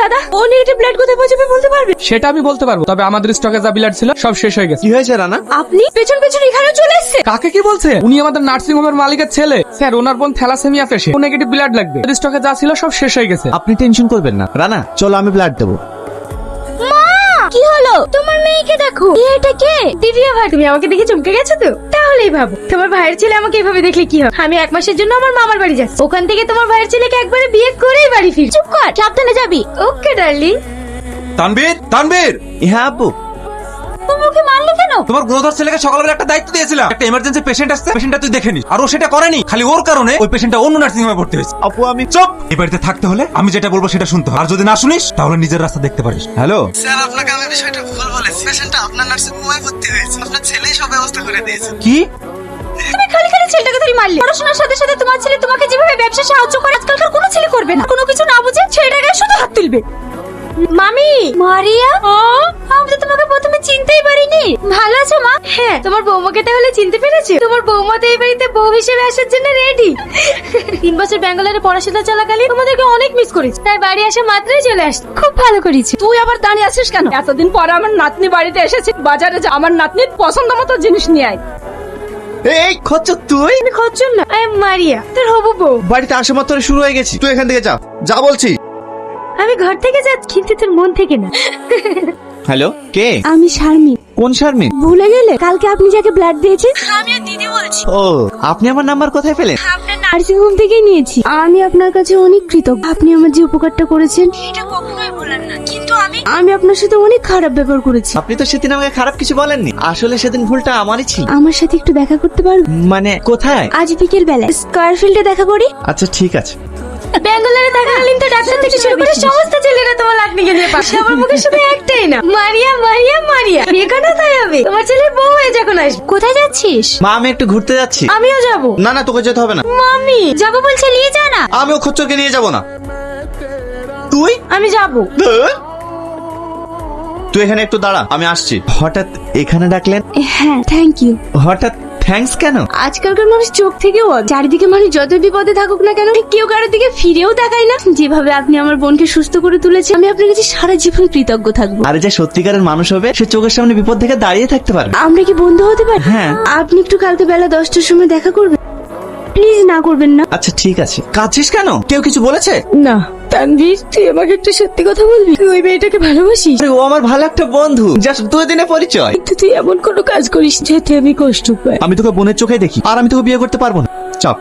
দাদা ও negative blood কোথায় পৌঁছাবে বলতে পারবে? সেটা আমি বলতে পারবো, তবে আমাদের স্টকে যা ব্লাড ছিল সব শেষ হয়ে গেছে। কি হয়েছে রানা? আপনি পেছন পেছন এখানে চলে এসেছে? কাকে কি বলছে? উনি আমাদের নার্সিং হোমের মালিকের ছেলে স্যার। ওনার বোন থ্যালাসেমিয়া পেশেন্ট, ও নেগেটিভ ব্লাড লাগবে। স্টকে যা ছিল সব শেষ হয়ে গেছে। আপনি টেনশন করবেন না রানা, চলো আমি ব্লাড দেবো। কি হলো? তোমার মেয়েকে দেখো। এটা কে? দিদিয়া ভাই, তুমি আমাকে দেখে চমকে গেছো তো? তাহলেই ভাবো তোমার ভাইয়ের ছেলে আমাকে এভাবে দেখলে কি হয়। আমি 1 মাসের জন্য আমার মামার বাড়ি যাচ্ছি, ওখান থেকে তোমার ভাইয়ের ছেলেকে একবারে বিয়ে করেই বাড়ি ফির। চুপ কর, সাবধানে যাবি। ওকে ডার্লিং। তানবীর, তানবীর, হ্যাঁ আব্বু। তুমি ওকে মারলে কেন? তোমার গুণধর ছেলেকে সকালবেলা একটা দায়িত্ব দিয়েছিলাম, একটা ইমার্জেন্সি পেশেন্ট আসছে, পেশেন্টটা তুই দেখে নিস। আর ও সেটা করেনি, খালি ওর কারণে ওই পেশেন্টটা অন্য নার্সিং হোমে ভর্তি হয়েছে। আপু আমি চুপ! এই বাড়িতে থাকতে হলে আমি যেটা বলবো সেটা শুনতে হবে, আর যদি না শুনিস তাহলে নিজের রাস্তা দেখতে পারিস। হ্যালো স্যার, আপনাকে আমি বিষয়টা ভুল বলেছি। পেশেন্টটা আপনার নার্সিং হোমে ভর্তি হয়েছে, আপনার ছেলেই সব ব্যবস্থা করে দিয়েছে। কি? তুমি খালি খালি ছেলেটাকে ধরে মারলে। পড়াশোনার সাথে সাথে তোমার ছেলে তোমাকে যেভাবে ব্যবসা সাহায্য করে আজকালকার কোনো ছেলে করবে না। কোনো কিছু না বুঝে ছেলেটাকে শুধু হাত তুলবে। মামি, মারিয়া, আমি তো তোমাকে প্রথমে চিনতেই পারিনি। ভালো আছো মা? হ্যাঁ। তোমার বৌমাকে তাহলে চিনতে পেরেছো? তোমার বৌমা তো এই বাড়িতে বউ হিসেবে আসার জন্য রেডি। 3 বছর ব্যাঙ্গালোরে পড়াশোনা চলাকালীন তোমাদেরকে অনেক মিস করেছি, তাই বাড়ি আসা মাত্রই চলে আসছি। খুব ভালো করেছি। তুই আবার দাঁড়িয়ে আছিস কেন? এতদিন পরে আমার নাতনি বাড়িতে এসেছে, বাজারে যা আমার নাতনির পছন্দ মতো জিনিস নিয়ে আয়। এই খচ্চর তুই? তুমি খচ্চর না, আই এম মারিয়া, তোর হবু বউ। বাড়িতে আসা মাত্র শুরু হয়ে গেছি, তুই এখান থেকে যা, যা বলছি। আমি ঘর থেকে যাচ্ছি, কিন্তু তোর মন থেকে না। হ্যালো, কে? আমি শারমিন। কোন শারমিন? ভুলে গেলে? কালকে আপনি যাকে ব্লাড দিয়েছেন আমি আর দিদি বলছি। ও, আপনি আমার নাম্বার কোথায় পেলেন? আপনার নার্সিং হোম থেকে নিয়েছি। আমি আপনার কাছে অনেক কৃতজ্ঞ। আপনি আমার যে উপকারটা করেছেন এটা কখনোই ভোলার না। কিন্তু আমি আপনার সাথে অনেক খারাপ ব্যবহার করেছি। আপনি তো সেদিন আমাকে খারাপ কিছু বলেননি, আসলে সেদিন ভুলটা আমারই ছিল। আমার সাথে একটু দেখা করতে পারবেন? মানে কোথায়? আজ বিকেল বেলায় স্কয়ার ফিল্ডে দেখা করি। আচ্ছা ঠিক আছে। ব্যাঙ্গালোরে থাকাকালীন তো ডাক্তার থেকে শুরু করে সমস্ত ছেলেরা তোমার লাটনিকে নিয়ে পাশে। আমার মুখে শুধু একটাই না, মারিয়া মারিয়া মারিয়া। বিয়ে কেন তাই হবে? তোমার ছেলের বউ হয়ে যখন আসবে। কোথায় যাচ্ছিস? মা আমি একটু ঘুরতে যাচ্ছি। আমিও যাব। না না, তোকে যেতে হবে না। মামি যাবো বলছে, নিয়ে যা না। আমিও খচ্চরকে নিয়ে যাব না। তুই? আমি যাব। তুই এখানে একটু দাঁড়া, আমি আসছি। হঠাৎ এখানে ডাকলেন? হ্যাঁ, থ্যাংক ইউ। হঠাৎ থ্যাঙ্কস কেন? আজকালকার মানুষ চোখ থেকেও চারিদিকে মানুষ যত বিপদে থাকুক না কেন কেউ কারোর দিকে ফিরেও তাকায় না। যেভাবে আপনি আমার বোনকে সুস্থ করে তুলেছেন, আমি আপনার কাছে সারা জীবন কৃতজ্ঞ থাকবো। আরে যে সত্যিকারের মানুষ হবে সে চোখের সামনে বিপদ থেকে দাঁড়িয়ে থাকতে পারবে। আমরা কি বন্ধু হতে পারি? হ্যাঁ। আপনি একটু কালকে বেলা 10টার সময় দেখা করবেন, প্লিজ। না করবেন না? আচ্ছা ঠিক আছে। কাঁদছিস কেন? কেউ কিছু বলেছে? না। তানভীর, তুই আমাকে একটা সত্যি কথা বলবি? তুই ওই মেয়েটাকে ভালোবাসিস? আরে ও আমার ভালো একটা বন্ধু, জাস্ট 2 দিনের পরিচয়। কিন্তু তুই এমন কোনো কাজ করিস যাতে আমি কষ্ট পাই। আমি তোকে বোনের চোখে দেখি, আর আমি তোকে বিয়ে করতে পারবো না। চাপ।